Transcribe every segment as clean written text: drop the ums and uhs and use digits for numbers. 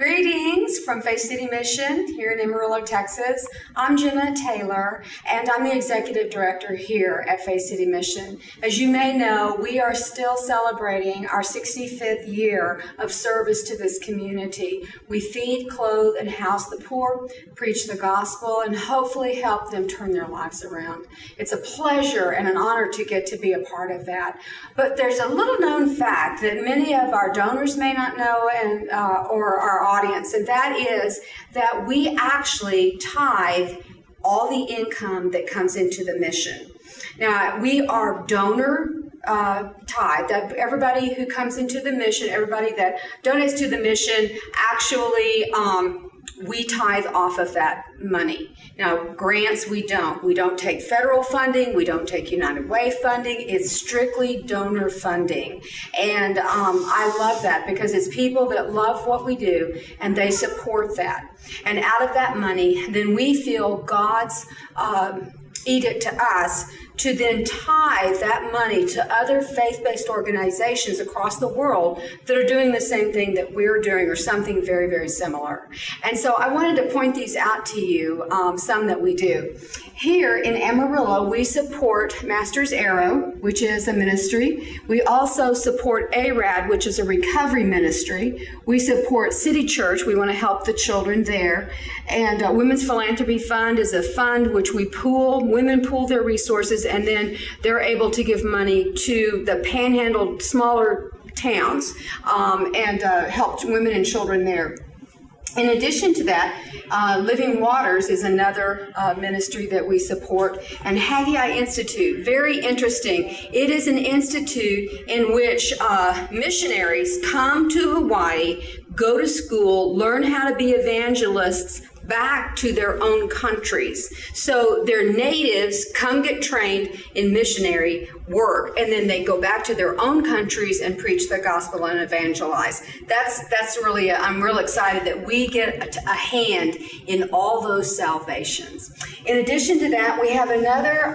Greetings from Faith City Mission here in Amarillo, Texas. I'm Jenna Taylor, and I'm the Executive Director here at Faith City Mission. As you may know, we are still celebrating our 65th year of service to this community. We feed, clothe, and house the poor, preach the gospel, and hopefully help them turn their lives around. It's a pleasure and an honor to get to be a part of that. But there's a little known fact that many of our donors may not know or our audience, and that is that we actually tithe all the income that comes into the mission. Now, we are donor tithe. Everybody who comes into the mission, everybody that donates to the mission, actually we tithe off of that money. Now, grants, we don't take federal funding, we don't take United Way funding. It's strictly donor funding. And I love that because it's people that love what we do and they support that. And out of that money, then we feel God's edict to us to then tithe that money to other faith-based organizations across the world that are doing the same thing that we're doing or something very, very similar. And so I wanted to point these out to you, some that we do. Here in Amarillo, we support Master's Arrow, which is a ministry. We also support ARAD, which is a recovery ministry. We support City Church. We want to help the children there. And Women's Philanthropy Fund is a fund which we pool. Women pool their resources, and then they're able to give money to the panhandle, smaller towns, and help women and children there. In addition to that, Living Waters is another ministry that we support, and Haggai Institute, very interesting. It is an institute in which missionaries come to Hawaii, go to school, learn how to be evangelists back to their own countries. So their natives come get trained in missionary work, and then they go back to their own countries and preach the gospel and evangelize. That's really, I'm real excited that we get a hand in all those salvations. In addition to that, we have another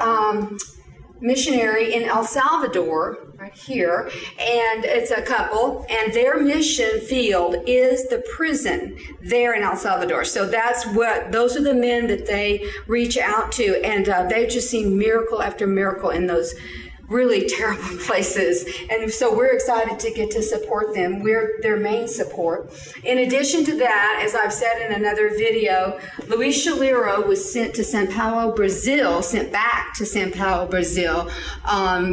missionary in El Salvador, right here, and it's a couple, and their mission field is the prison there in El Salvador. So those are the men that they reach out to, and they've just seen miracle after miracle in those really terrible places. And so we're excited to get to support them. We're their main support. In addition to that, as I've said in another video, Luis Chalero was sent to Sao Paulo, Brazil, sent back to Sao Paulo, Brazil,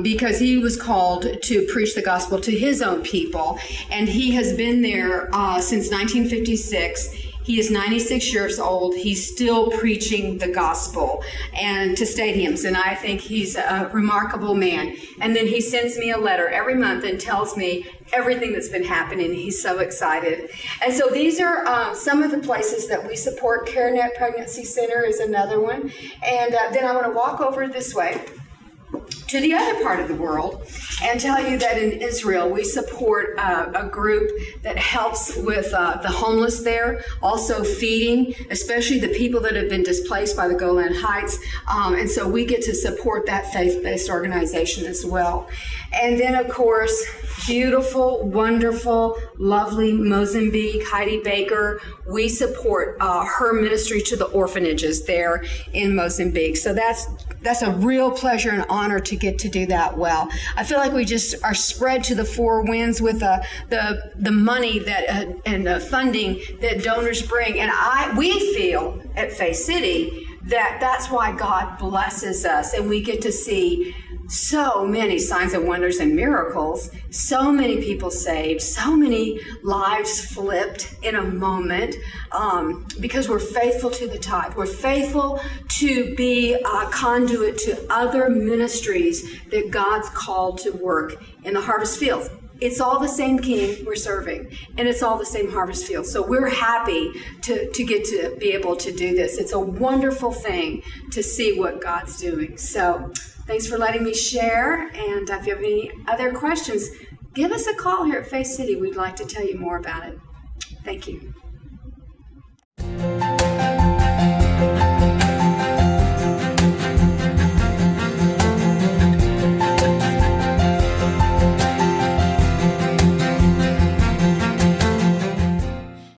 because he was called to preach the gospel to his own people. And he has been there since 1956. He is 96 years old. He's still preaching the gospel and to stadiums, and I think he's a remarkable man. And then he sends me a letter every month and tells me everything that's been happening. He's so excited. And so these are some of the places that we support. CareNet Pregnancy Center is another one. And then I want to walk over this way to the other part of the world and tell you that in Israel we support a group that helps with the homeless there, also feeding, especially the people that have been displaced by the Golan Heights, and so we get to support that faith-based organization as well. And then, of course, beautiful, wonderful, lovely Mozambique, Heidi Baker. We support her ministry to the orphanages there in Mozambique. So that's a real pleasure and honor to get to do that well. I feel like we just are spread to the four winds with the money that and the funding that donors bring. And we feel at Faith City that that's why God blesses us, and we get to see so many signs and wonders and miracles, so many people saved, so many lives flipped in a moment, because we're faithful to the tithe. We're faithful to be a conduit to other ministries that God's called to work in the harvest fields. It's all the same king we're serving, and it's all the same harvest field. So we're happy to get to be able to do this. It's a wonderful thing to see what God's doing. So thanks for letting me share, and if you have any other questions, give us a call here at Faith City. We'd like to tell you more about it. Thank you.